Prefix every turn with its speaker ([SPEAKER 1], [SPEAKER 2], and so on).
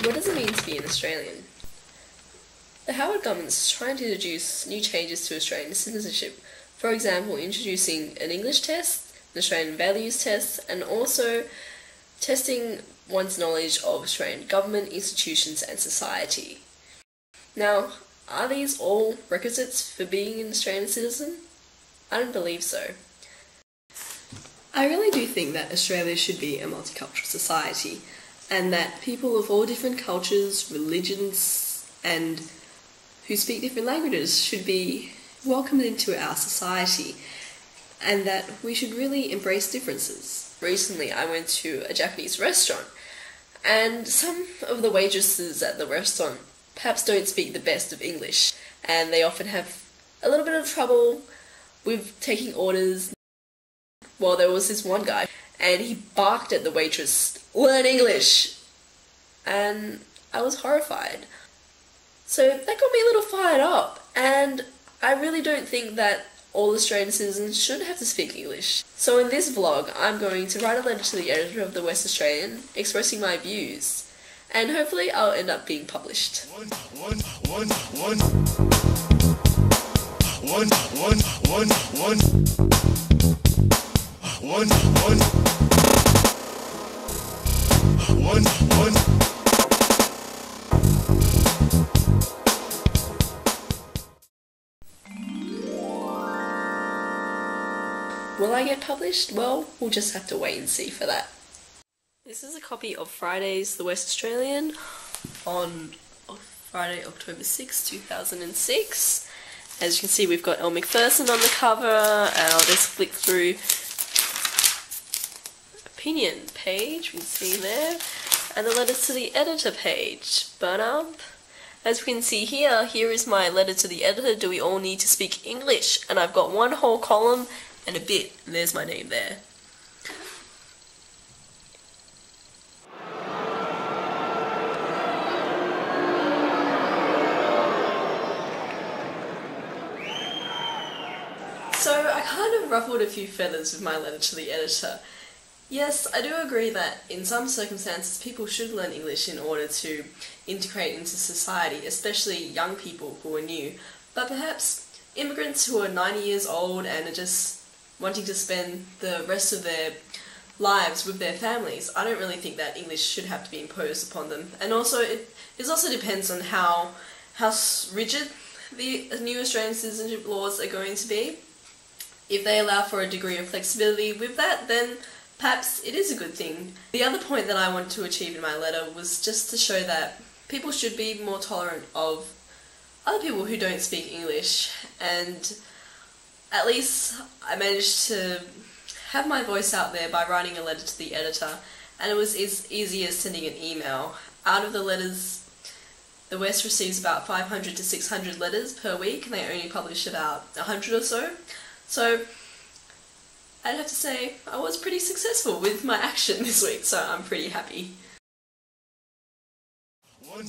[SPEAKER 1] What does it mean to be an Australian? The Howard government is trying to introduce new changes to Australian citizenship. For example, introducing an English test, an Australian values test, and also testing one's knowledge of Australian government, institutions and society. Now, are these all requisites for being an Australian citizen? I don't believe so. I really do think that Australia should be a multicultural society, and that people of all different cultures, religions, and who speak different languages should be welcomed into our society, and that we should really embrace differences. Recently, I went to a Japanese restaurant, and some of the waitresses at the restaurant perhaps don't speak the best of English, and they often have a little bit of trouble with taking orders. Well, there was this one guy, and he barked at the waitress, "Learn English!" And I was horrified. So that got me a little fired up, and I really don't think that all Australian citizens should have to speak English. So in this vlog, I'm going to write a letter to the editor of the West Australian expressing my views, and hopefully I'll end up being published. Will I get published? Well, we'll just have to wait and see for that. This is a copy of Friday's The West Australian on Friday, October 6, 2006. As you can see, we've got Elle Macpherson on the cover, and I'll just flick through opinion page, we can see there, and the letters to the editor page. But as we can see here is my letter to the editor. Do we all need to speak English? And I've got one whole column and a bit, and there's my name there. So I kind of ruffled a few feathers with my letter to the editor. Yes, I do agree that in some circumstances people should learn English in order to integrate into society, especially young people who are new. But perhaps immigrants who are 90 years old and are just wanting to spend the rest of their lives with their families, I don't really think that English should have to be imposed upon them. And also, it also depends on how rigid the new Australian citizenship laws are going to be. If they allow for a degree of flexibility with that, then perhaps it is a good thing. The other point that I wanted to achieve in my letter was just to show that people should be more tolerant of other people who don't speak English, and at least I managed to have my voice out there by writing a letter to the editor, and it was as easy as sending an email. Out of the letters, the West receives about 500 to 600 letters per week, and they only publish about 100 or so. So I'd have to say I was pretty successful with my action this week, so I'm pretty happy. One.